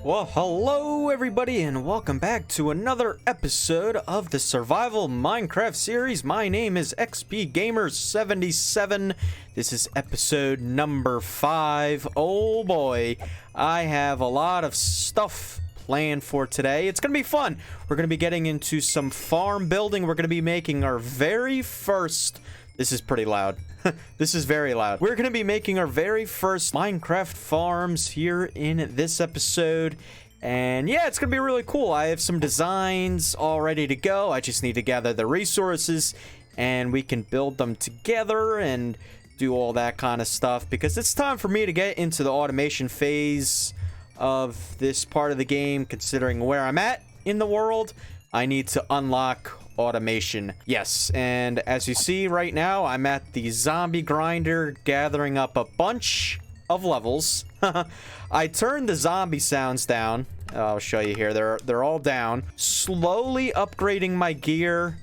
Well, hello everybody and welcome back to another episode of the Survival Minecraft series. My name is XPGamer77. This is episode number 5. Oh boy, I have a lot of stuff planned for today. It's gonna be fun. We're gonna be getting into some farm building. We're gonna be making our very first... This is pretty loud. This is very loud. We're going to be making our very first Minecraft farms here in this episode. And yeah, it's going to be really cool. I have some designs all ready to go. I just need to gather the resources and we can build them together and do all that kind of stuff. Because it's time for me to get into the automation phase of this part of the game. Considering where I'm at in the world, I need to unlock automation. Yes, and as you see right now, I'm at the zombie grinder gathering up a bunch of levels. I turned the zombie sounds down. I'll show you here. They're all down. Slowly upgrading my gear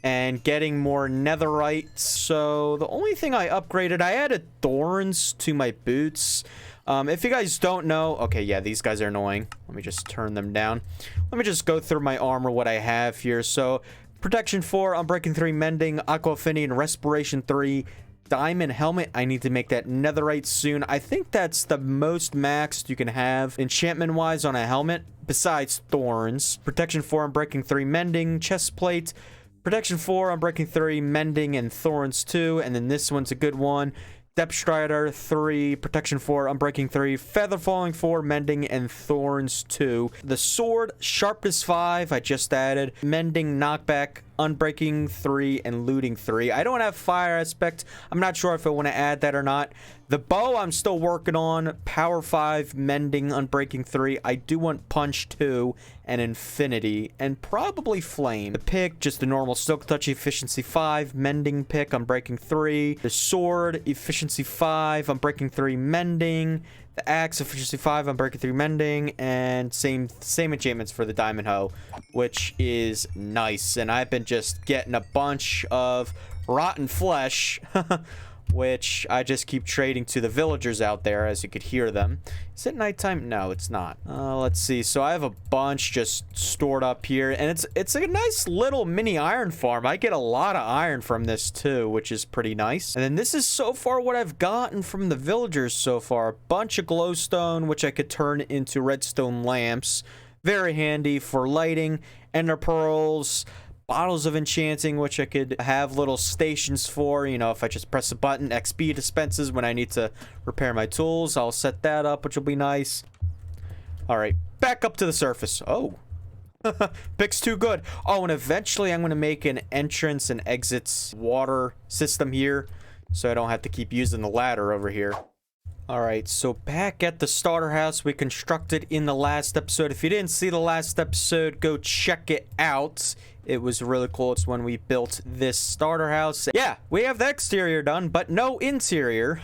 and getting more netherite. So the only thing I upgraded, I added thorns to my boots. If you guys don't know, okay, yeah, these guys are annoying. Let me just turn them down. Let me just go through my armor, what I have here. So protection 4, unbreaking 3, mending, aqua affinity, and respiration 3. Diamond helmet. I need to make that netherite soon. I think that's the most maxed you can have enchantment wise on a helmet besides thorns. Protection 4, unbreaking 3, mending, chest plate. Protection 4, unbreaking 3, mending, and thorns 2. And then this one's a good one. Depth Strider 3, Protection 4, Unbreaking 3, Feather Falling 4, Mending, and Thorns 2. The Sword, Sharpness 5, I just added. Mending, Knockback, Unbreaking 3, and Looting 3. I don't have Fire Aspect. I'm not sure if I want to add that or not. The Bow, I'm still working on. Power 5, Mending, Unbreaking 3. I do want Punch 2 and Infinity, and probably Flame. The Pick, just the normal Silk Touch, Efficiency 5, Mending Pick, Unbreaking 3. The Sword, Efficiency 5, Unbreaking 3, Mending. The Axe, Efficiency 5, Unbreaking 3, Mending. And same enchantments for the Diamond Hoe, which is nice. And I've been just getting a bunch of rotten flesh, which I just keep trading to the villagers out there, as you could hear them. Is it nighttime? No, it's not. Let's see. So I have a bunch just stored up here, and it's a nice little mini iron farm. I get a lot of iron from this too, which is pretty nice. And then this is so far what I've gotten from the villagers so far. A bunch of glowstone, which I could turn into redstone lamps. Very handy for lighting. Ender pearls. Bottles of enchanting, which I could have little stations for, you know, if I just press a button. XP dispenses when I need to repair my tools. I'll set that up, which will be nice. All right, back up to the surface. Oh, pick's too good. Oh, and eventually I'm going to make an entrance and exits water system here, so I don't have to keep using the ladder over here. All right, so back at the starter house we constructed in the last episode. If you didn't see the last episode, go check it out. It was really cool. It's when we built this starter house. Yeah, we have the exterior done, but no interior.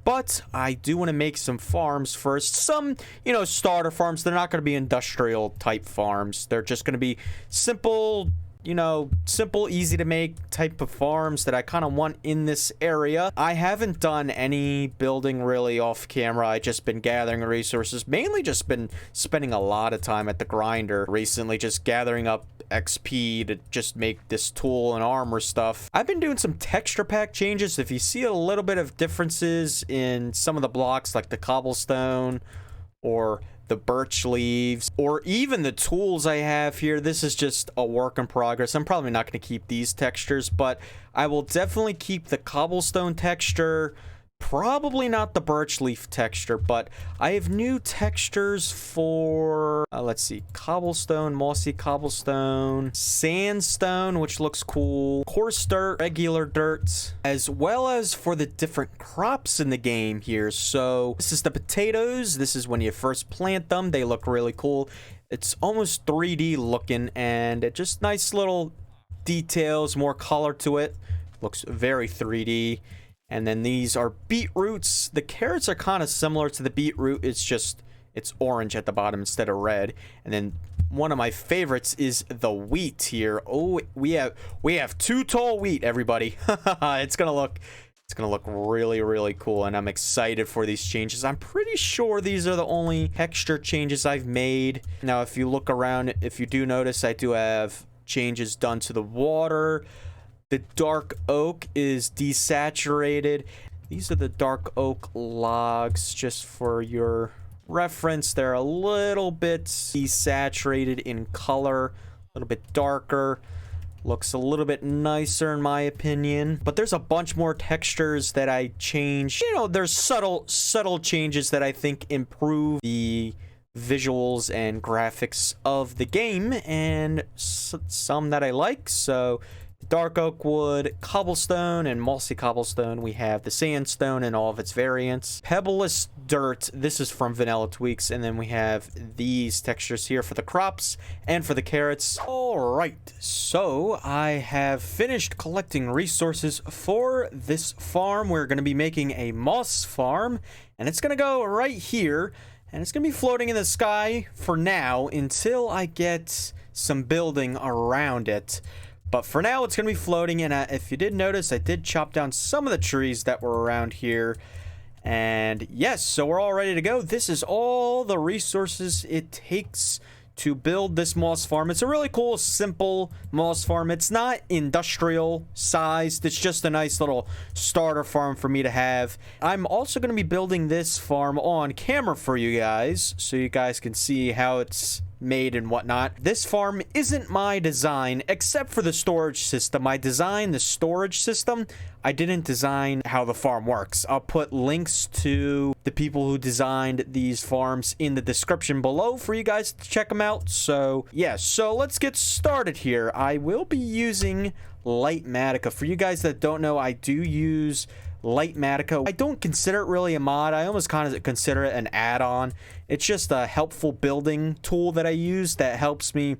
But I do want to make some farms first. Some, you know, starter farms. They're not going to be industrial type farms. They're just going to be simple, you know, simple, easy to make type of farms that I kind of want in this area. I haven't done any building really off camera. I just been gathering resources, mainly just been spending a lot of time at the grinder recently, just gathering up XP to just make this tool and armor stuff. I've been doing some texture pack changes. If you see a little bit of differences in some of the blocks, like the cobblestone or the birch leaves, or even the tools I have here, this is just a work in progress. I'm probably not going to keep these textures, but I will definitely keep the cobblestone texture. Probably not the birch leaf texture, but I have new textures for, let's see, cobblestone, mossy cobblestone, sandstone, which looks cool, coarse dirt, regular dirt, as well as for the different crops in the game here. So this is the potatoes. This is when you first plant them. They look really cool. It's almost 3D looking, and it just nice little details, more color to it. Looks very 3D. And then these are beetroots. The carrots are kind of similar to the beetroot. It's just, it's orange at the bottom instead of red. And then one of my favorites is the wheat here. Oh, we have 2 tall wheat, everybody. It's gonna It's gonna look really, really cool, and I'm excited for these changes. I'm pretty sure these are the only texture changes I've made. Now, if you look around, if you do notice, I do have changes done to the water. The dark oak is desaturated. These are the dark oak logs, just for your reference. They're a little bit desaturated in color, a little bit darker. Looks a little bit nicer in my opinion. But there's a bunch more textures that I changed. You know, there's subtle changes that I think improve the visuals and graphics of the game, and some that I like. So dark oak wood, cobblestone, and mossy cobblestone. We have the sandstone and all of its variants. Pebbleless dirt, this is from Vanilla Tweaks. And then we have these textures here for the crops and for the carrots. All right, so I have finished collecting resources for this farm. We're going to be making a moss farm, and it's going to go right here, and it's going to be floating in the sky for now until I get some building around it. But for now, it's going to be floating, and if you did notice, I did chop down some of the trees that were around here. And yes, so we're all ready to go. This is all the resources it takes to build this moss farm. It's a really cool, simple moss farm. It's not industrial sized. It's just a nice little starter farm for me to have. I'm also going to be building this farm on camera for you guys, so you guys can see how it's made and whatnot. This farm isn't my design, except for the storage system. I designed the storage system. I didn't design how the farm works. I'll put links to the people who designed these farms in the description below for you guys to check them out. So yeah, so let's get started here. I will be using Light Matica. For you guys that don't know, I do use Light Matica. I don't consider it really a mod. I almost kind of consider it an add-on. It's just a helpful building tool that I use that helps me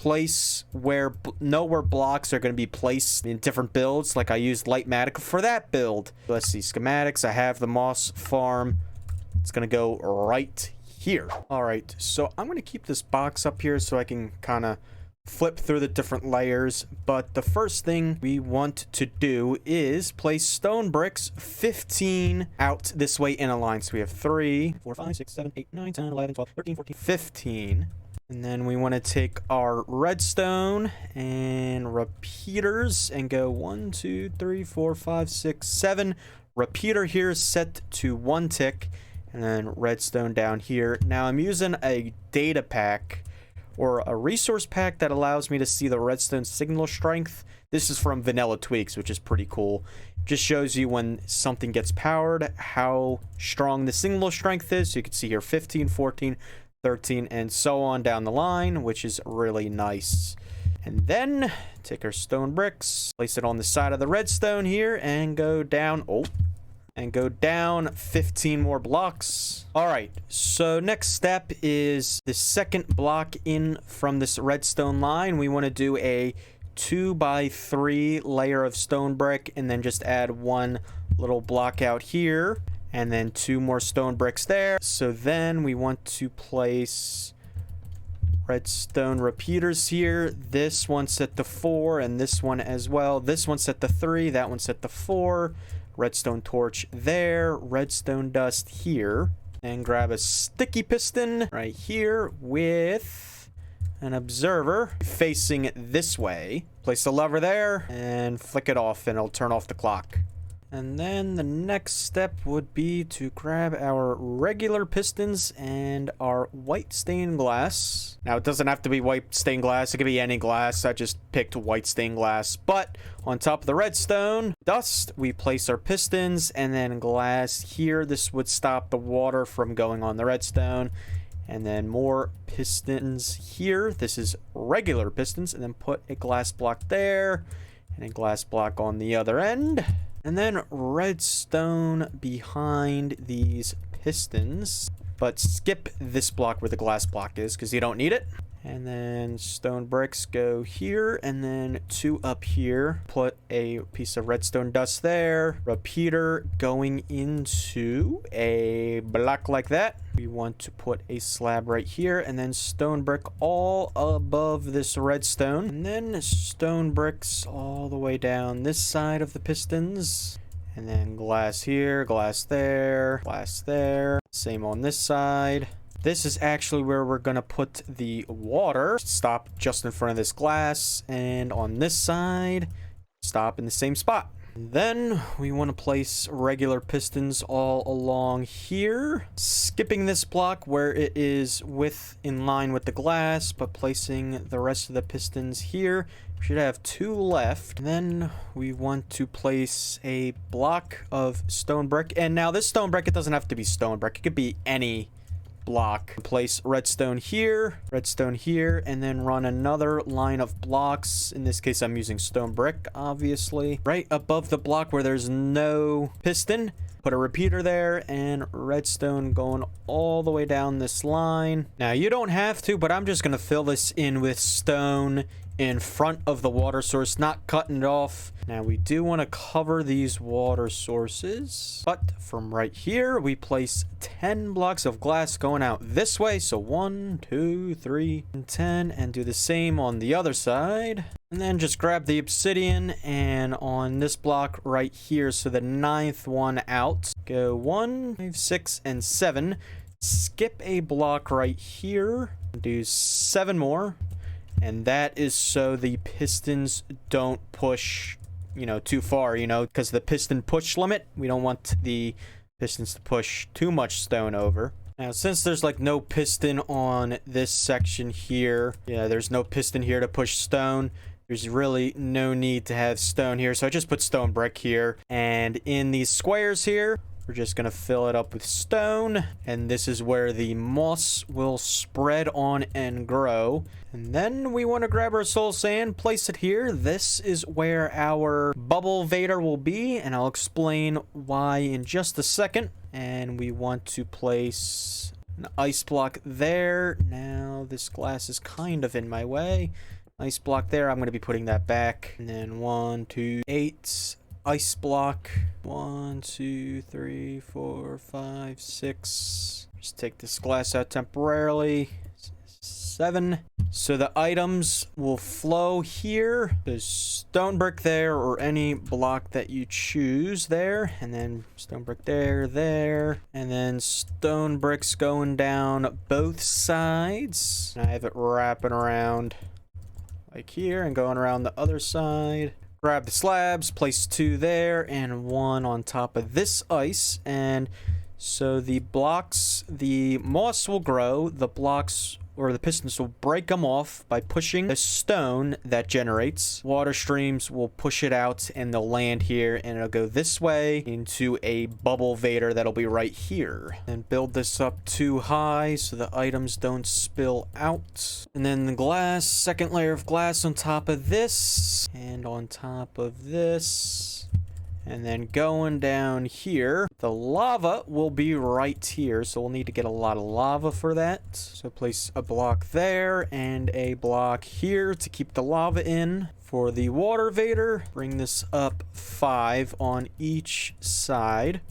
know where blocks are going to be placed in different builds. Like I used Light Matica for that build. Let's see, schematics. I have the moss farm. It's going to go right here. All right, so I'm going to keep this box up here so I can kind of flip through the different layers. But the first thing we want to do is place stone bricks 15 out this way in a line. So we have 3, 4, 5, 6, 7, 8, 9, 10, 11, 12, 13, 14, 15. And then we want to take our redstone and repeaters and go 1, 2, 3, 4, 5, 6, 7. Repeater here is set to 1 tick, and then redstone down here. Now I'm using a data pack, or a resource pack, that allows me to see the redstone signal strength. This is from Vanilla Tweaks, which is pretty cool. Just shows you when something gets powered, how strong the signal strength is. So you can see here 15, 14, 13, and so on down the line, which is really nice. And then take our stone bricks, place it on the side of the redstone here, and go down. And go down 15 more blocks. All right, so next step is the second block in from this redstone line. We want to do a 2x3 layer of stone brick, and then just add 1 little block out here, and then 2 more stone bricks there. So then we want to place redstone repeaters here. This one's set to 4, and this one as well. This one's set to 3, that one's set to 4. Redstone torch there, redstone dust here, and grab a sticky piston right here with an observer facing this way. Place the lever there and flick it off, and it'll turn off the clock. And then the next step would be to grab our regular pistons and our white stained glass. Now, it doesn't have to be white stained glass. It could be any glass. I just picked white stained glass. But on top of the redstone dust, we place our pistons and then glass here. This would stop the water from going on the redstone. And then more pistons here. This is regular pistons. And then put a glass block there and a glass block on the other end. And then redstone behind these pistons, but skip this block where the glass block is because you don't need it. And then stone bricks go here, and then 2 up here. Put a piece of redstone dust there. Repeater going into a block like that. We want to put a slab right here, and then stone brick all above this redstone. And then stone bricks all the way down this side of the pistons. And then glass here, glass there, glass there. Same on this side. This is actually where we're going to put the water. Stop just in front of this glass. And on this side, stop in the same spot. Then we want to place regular pistons all along here, skipping this block where it is in line with the glass, but placing the rest of the pistons here. We should have 2 left. And then we want to place a block of stone brick. And now this stone brick, it doesn't have to be stone brick. It could be any block. Place redstone here, and then run another line of blocks. In this case, I'm using stone brick, obviously. Right above the block where there's no piston, put a repeater there, and redstone going all the way down this line. Now, you don't have to, but I'm just going to fill this in with stone in front of the water source, not cutting it off. Now, we do want to cover these water sources, but from right here, we place 10 blocks of glass going out this way. So 1, 2, 3, and 10, and do the same on the other side. And then just grab the obsidian, and on this block right here, so the 9th one out, go 1, 5, 6, and 7. Skip a block right here, do 7 more. And that is so the pistons don't push, too far, because the piston push limit, we don't want the pistons to push too much stone over. Now, since there's like no piston on this section here, there's no piston here to push stone. There's really no need to have stone here. So I just put stone brick here. And in these squares here, we're just going to fill it up with stone. And this is where the moss will spread on and grow. And then we want to grab our soul sand, place it here. This is where our bubble vader will be. And I'll explain why in just a second. And we want to place an ice block there. Now this glass is kind of in my way. Ice block there. I'm going to be putting that back. And then 1, 2, 8. Ice block. 1, 2, 3, 4, 5, 6. Just take this glass out temporarily. 7. So the items will flow here. There's stone brick there, or any block that you choose there. And then stone brick there, there. And then stone bricks going down both sides. And I have it wrapping around like here and going around the other side. Grab the slabs, place 2 there and 1 on top of this ice. And so the blocks, the moss will grow, the blocks or the pistons will break them off by pushing the stone that generates. Water streams will push it out and they'll land here, and it'll go this way into a bubble vader that'll be right here. And build this up too high so the items don't spill out. And then the glass, second layer of glass on top of this, and on top of this. And then going down here, the lava will be right here. So we'll need to get a lot of lava for that. So place a block there and a block here to keep the lava in. For the water vader, bring this up 5 on each side.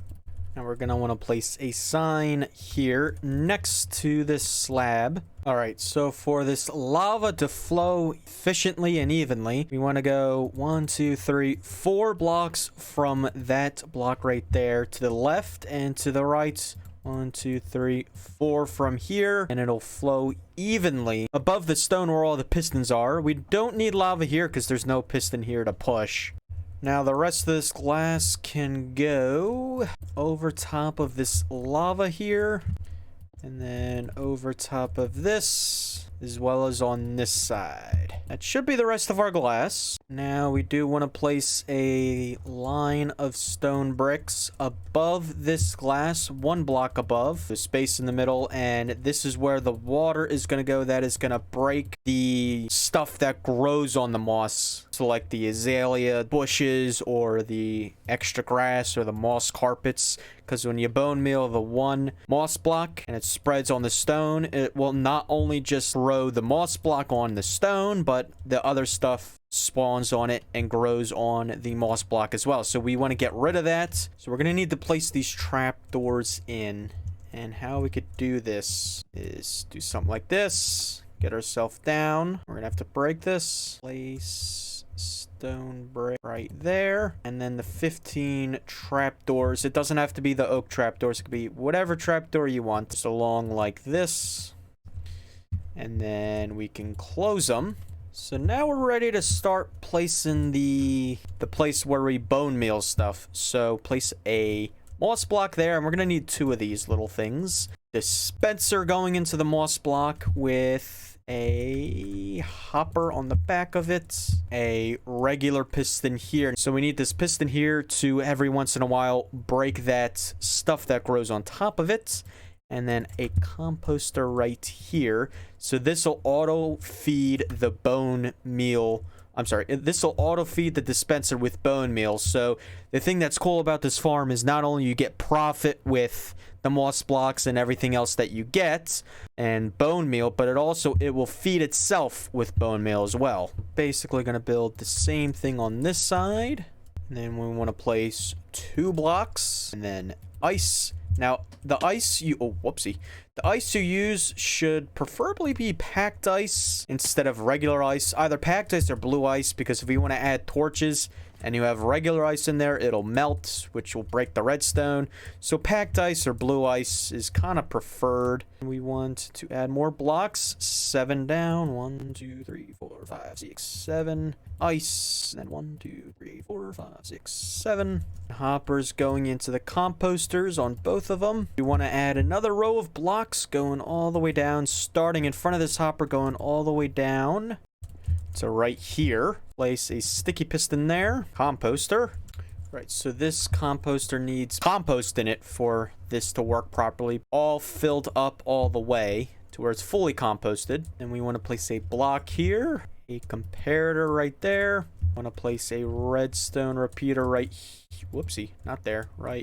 Now we're going to want to place a sign here next to this slab. All right, so for this lava to flow efficiently and evenly, we want to go 1, 2, 3, 4 blocks from that block right there to the left, and to the right 1, 2, 3, 4 from here, and it'll flow evenly above the stone where all the pistons are. We don't need lava here because there's no piston here to push. Now the rest of this glass can go over top of this lava here, and then over top of this, as well as on this side. That should be the rest of our glass. Now we do want to place a line of stone bricks above this glass, 1 block above, the space in the middle, and this is where the water is going to go. That is going to break the stuff that grows on the moss. So like the azalea bushes or the extra grass or the moss carpets, because when you bone meal the 1 moss block and it spreads on the stone, it will not only just grow the moss block on the stone, but the other stuff spawns on it and grows on the moss block as well. So we want to get rid of that. So we're going to need to place these trap doors in. And how we could do this is do something like this. Get ourselves down. We're going to have to break this. Place stone brick right there. And then the 15 trapdoors. It doesn't have to be the oak trapdoors. It could be whatever trapdoor you want. Just along like this. And then we can close them. So now we're ready to start placing the place where we bone meal stuff. So place a moss block there, and we're gonna need 2 of these little things. Dispenser going into the moss block with a hopper on the back of it, a regular piston here. So we need this piston here to every once in a while break that stuff that grows on top of it. And then a composter right here. So this will auto feed the bone meal. I'm sorry, this will auto feed the dispenser with bone meal. So the thing that's cool about this farm is not only you get profit with the moss blocks and everything else that you get and bone meal, but it will feed itself with bone meal as well. Basically going to build the same thing on this side. And then we want to place 2 blocks and then ice. Now, the ice the ice you use should preferably be packed ice instead of regular ice. Either packed ice or blue ice, because if you want to add torches and you have regular ice in there, it'll melt, which will break the redstone. So packed ice or blue ice is kind of preferred. We want to add more blocks. 7 down. 1, 2, 3, 4, 5, 6, 7. Ice. And then 1, 2, 3, 4, 5, 6, 7. Hoppers going into the composters on both of them. We want to add another row of blocks going all the way down, starting in front of this hopper, going all the way down. So right here, place a sticky piston there. Composter. Right, so this composter needs compost in it for this to work properly. All filled up all the way to where it's fully composted. And we want to place a block here. A comparator right there. I want to place a redstone repeater right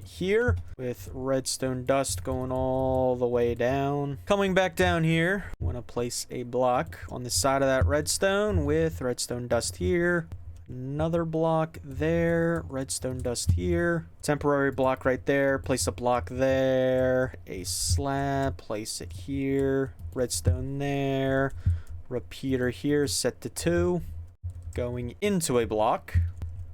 here with redstone dust going all the way down. Coming back down here, I want to place a block on the side of that redstone with redstone dust here. Another block there, redstone dust here. Temporary block right there, place a block there. A slab, place it here. Redstone there. Repeater here, set to 2. Going into a block.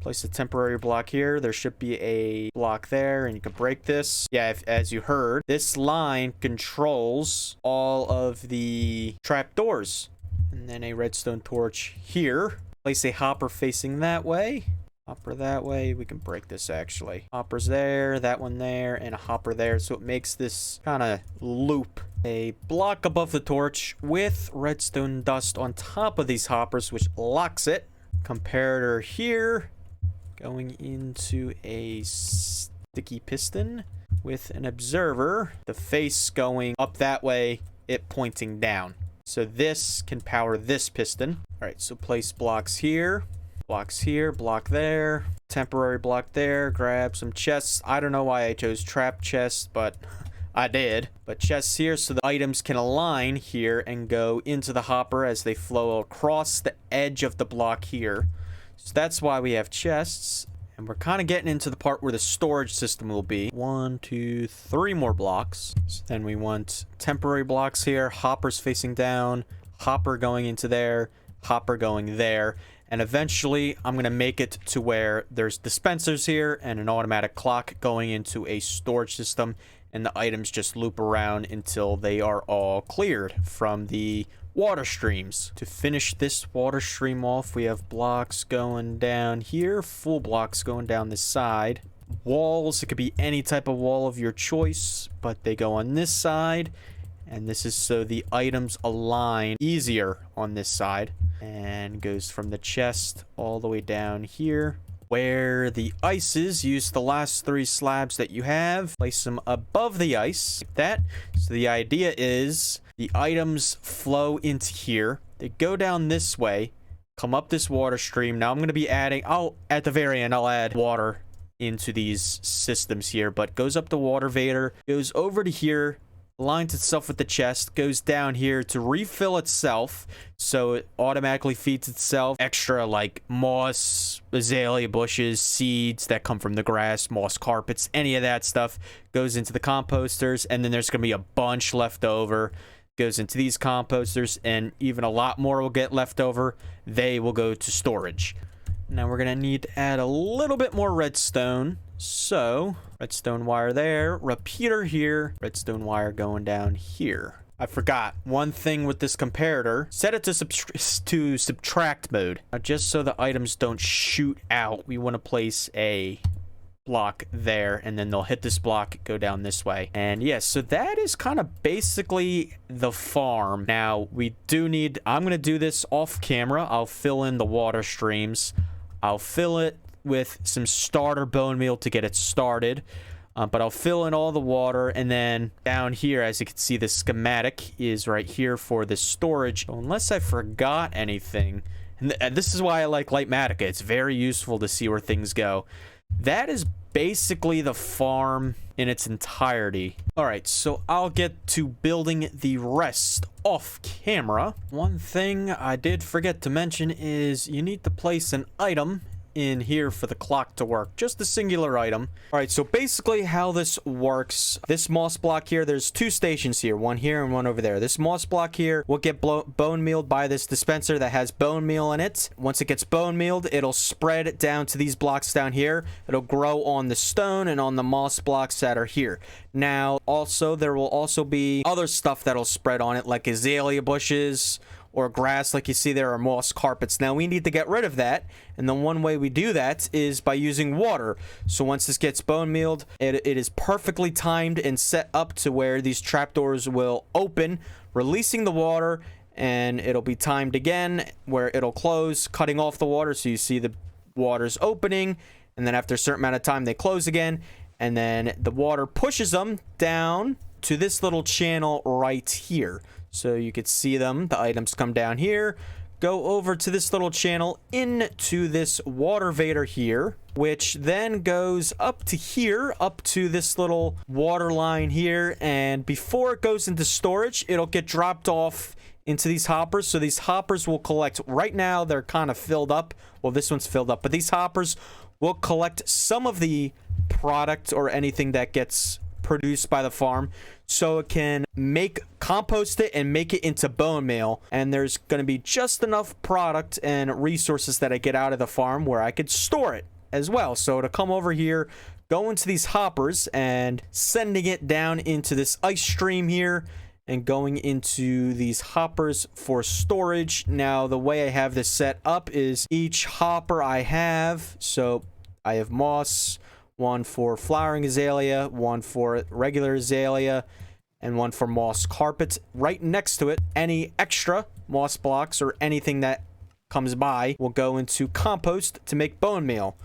Place a temporary block here. There should be a block there, and you can break this. Yeah, as you heard, this line controls all of the trapdoors. And then a redstone torch here. Place a hopper facing that way. Hopper that way. We can break this, actually. Hoppers there, that one there, and a hopper there. So it makes this kind of loop. A block above the torch with redstone dust on top of these hoppers, which locks it. Comparator here. Going into a sticky piston with an observer. The face going up that way, it pointing down. So this can power this piston. All right, so place blocks here. Blocks here, block there. Temporary block there. Grab some chests. I don't know why I chose trap chests, but I did. But chests here so the items can align here and go into the hopper as they flow across the edge of the block here. So that's why we have chests. And we're kind of getting into the part where the storage system will be. 1, 2, 3 more blocks. So then we want temporary blocks here. Hoppers facing down. Hopper going into there. Hopper going there. And eventually, I'm going to make it to where there's dispensers here and an automatic clock going into a storage system. And the items just loop around until they are all cleared from the water streams. To finish this water stream off, we have blocks going down here. Full blocks going down this side. Walls, it could be any type of wall of your choice, but they go on this side. And this is so the items align easier on this side. And goes from the chest all the way down here. Where the ice is, use the last 3 slabs that you have. Place them above the ice, like that. So the idea is the items flow into here. They go down this way, come up this water stream. Now I'm going to be adding, at the very end, I'll add water into these systems here. But goes up the water vader, goes over to here, aligns itself with the chest, goes down here to refill itself, so it automatically feeds itself extra like moss, azalea bushes, seeds that come from the grass, moss carpets, any of that stuff goes into the composters. And then there's gonna be a bunch left over, goes into these composters, and even a lot more will get left over. They will go to storage. Now we're gonna need to add a little bit more redstone. So, redstone wire there, repeater here, redstone wire going down here. I forgot one thing with this comparator. Set it to subtract mode. Now, just so the items don't shoot out, we want to place a block there, and then they'll hit this block, go down this way. And yes, so that is kind of basically the farm. Now, we do need... I'm going to do this off camera. I'll fill in the water streams. I'll fill it with some starter bone meal to get it started. But I'll fill in all the water, and then down here, as you can see, the schematic is right here for the storage. So unless I forgot anything, and this is why I like Lightmatica. It's very useful to see where things go. That is basically the farm in its entirety. All right, so I'll get to building the rest off camera. One thing I did forget to mention is you need to place an item in here for the clock to work. Just a singular item. All right, so basically how this works, this moss block here, there's two stations here, one here and one over there. This moss block here will get bone mealed by this dispenser that has bone meal in it. Once it gets bone mealed, it'll spread down to these blocks down here. It'll grow on the stone and on the moss blocks that are here. Now, also, there will also be other stuff that'll spread on it, like azalea bushes, or grass like you see there, are moss carpets. Now we need to get rid of that, and the one way we do that is by using water. So once this gets bone mealed, it is perfectly timed and set up to where these trapdoors will open, releasing the water, and it'll be timed again where it'll close, cutting off the water. So you see the water's opening, and then after a certain amount of time they close again, and then the water pushes them down to this little channel right here. So you could see them, the items come down here, go over to this little channel into this water vader here, which then goes up to here, up to this little water line here. And before it goes into storage, it'll get dropped off into these hoppers. So these hoppers will collect, right now they're kind of filled up. Well, this one's filled up, but these hoppers will collect some of the product or anything that gets produced by the farm, so it can compost it and make it into bone meal. And there's going to be just enough product and resources that I get out of the farm where I could store it as well. So to come over here, go into these hoppers and sending it down into this ice stream here and going into these hoppers for storage. Now the way I have this set up is each hopper I have, so I have moss, one for flowering azalea, one for regular azalea, and one for moss carpets. Right next to it, any extra moss blocks or anything that comes by will go into compost to make bone meal.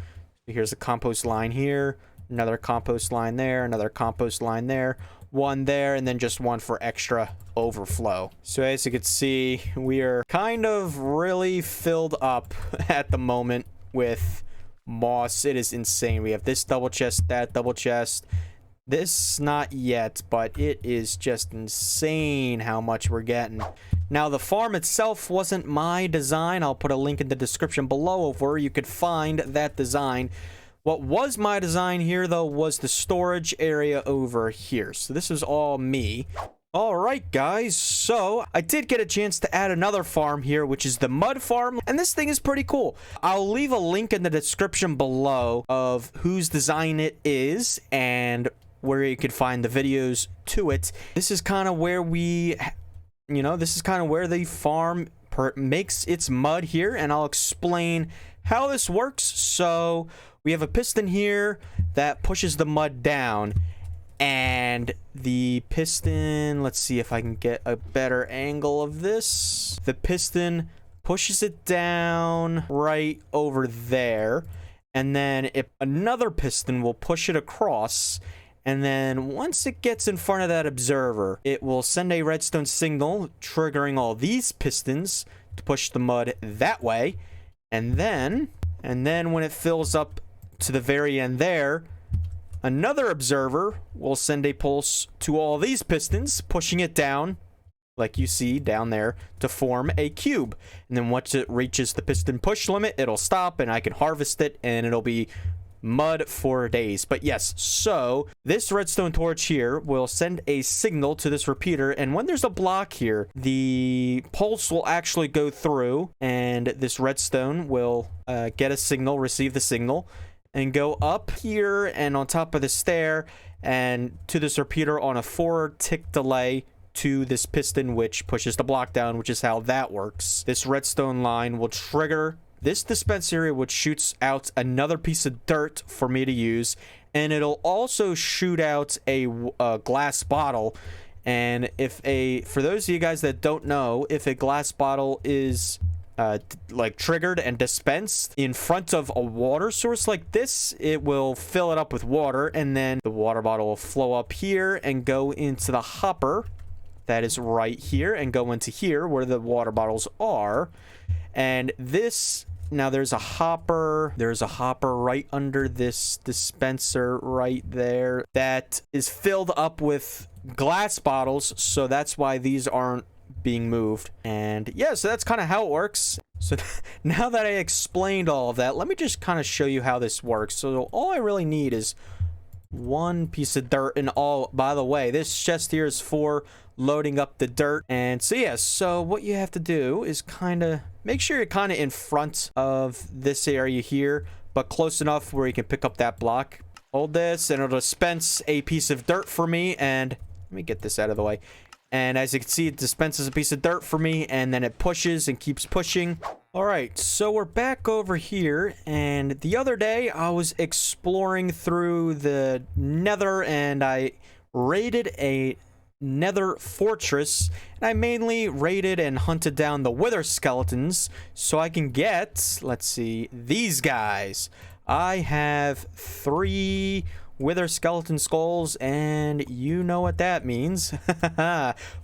Here's a compost line here, another compost line there, another compost line there, one there, and then just one for extra overflow. So as you can see, we are kind of really filled up at the moment with moss. It is insane. We have this double chest, that double chest, this not yet, but it is just insane how much we're getting. Now the farm itself wasn't my design. I'll put a link in the description below of where you could find that design. What was my design here though was the storage area over here. So this is all me. Alright guys, so I did get a chance to add another farm here, which is the mud farm, and this thing is pretty cool. I'll leave a link in the description below of whose design it is and where you could find the videos to it. This is kind of where this is kind of where the farm makes its mud here, and I'll explain how this works. So we have a piston here that pushes the mud down. And the piston, let's see if I can get a better angle of this. The piston pushes it down right over there. And then another piston will push it across. And then once it gets in front of that observer, it will send a redstone signal, triggering all these pistons to push the mud that way. And then when it fills up to the very end there, another observer will send a pulse to all these pistons, pushing it down, like you see down there, to form a cube. And then once it reaches the piston push limit, it'll stop, and I can harvest it, and it'll be mud for days. But yes, so this redstone torch here will send a signal to this repeater, and when there's a block here, the pulse will actually go through, and this redstone will get a signal, receive the signal, and go up here and on top of the stair and to this repeater on a 4-tick delay to this piston, which pushes the block down, which is how that works. This redstone line will trigger this dispense area, which shoots out another piece of dirt for me to use, and it'll also shoot out a glass bottle. And for those of you guys that don't know, if a glass bottle is like triggered and dispensed in front of a water source like this, it will fill it up with water, and then the water bottle will flow up here and go into the hopper that is right here and go into here where the water bottles are. And this, now there's a hopper right under this dispenser right there that is filled up with glass bottles, so that's why these aren't being moved. And yeah, so that's kind of how it works. So now that I explained all of that, let me just kind of show you how this works. So all I really need is one piece of dirt, and all, by the way, this chest here is for loading up the dirt. And so yeah, so what you have to do is kind of make sure you're kind of in front of this area here, but close enough where you can pick up that block. Hold this and it'll dispense a piece of dirt for me, and let me get this out of the way. And as you can see, it dispenses a piece of dirt for me, and then it pushes and keeps pushing. All right, so we're back over here, and the other day I was exploring through the nether, and I raided a nether fortress, and I mainly raided and hunted down the wither skeletons so I can get, let's see, these guys. I have 3 wither skeleton skulls, and you know what that means.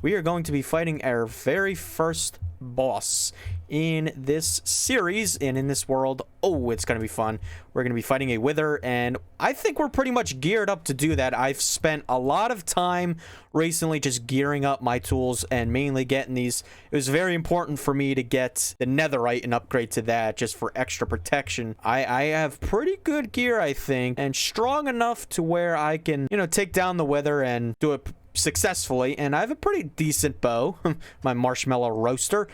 We are going to be fighting our very first boss in this series and in this world. Oh, it's going to be fun. We're going to be fighting a wither, and I think we're pretty much geared up to do that. I've spent a lot of time recently just gearing up my tools and mainly getting these. It was very important for me to get the netherite and upgrade to that just for extra protection. I have pretty good gear, I think, and strong enough to where I can, you know, take down the wither and do it successfully. And I have a pretty decent bow, my marshmallow roaster.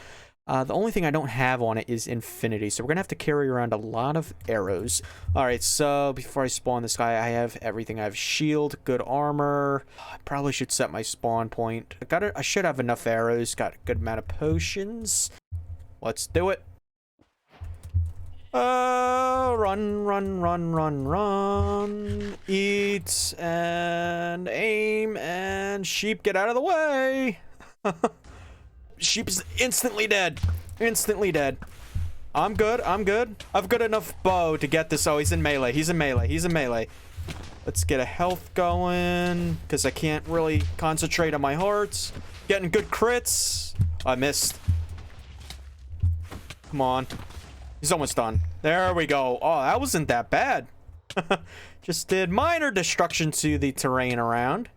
The only thing I don't have on it is infinity, so we're gonna have to carry around a lot of arrows. All right, so before I spawn this guy, I have everything. I have shield, good armor. I probably should set my spawn point. I should have enough arrows. Got a good amount of potions. Let's do it. Run, run, run, run, run. Eat and aim, and sheep, get out of the way. Sheep's instantly dead. Instantly dead. I'm good. I'm good. I've got enough bow to get this. Oh, he's in melee. He's in melee. He's in melee. Let's get a health going, because I can't really concentrate on my hearts. Getting good crits. I missed. Come on. He's almost done. There we go. Oh, that wasn't that bad. Just did minor destruction to the terrain around.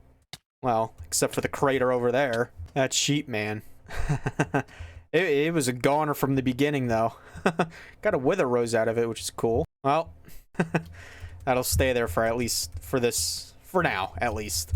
Well, except for the crater over there. That sheep, man. It was a goner from the beginning, though. Got a wither rose out of it, which is cool. Well, that'll stay there for for now, at least.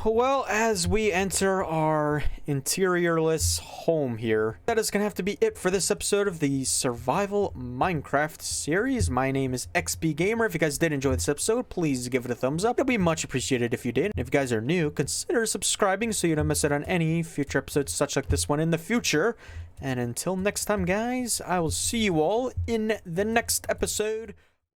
Well, as we enter our interiorless home here, that is going to have to be it for this episode of the Survival Minecraft series. My name is XP Gamer. If you guys did enjoy this episode, please give it a thumbs up. It'll be much appreciated if you did. And if you guys are new, consider subscribing so you don't miss out on any future episodes such like this one in the future. And until next time, guys, I will see you all in the next episode.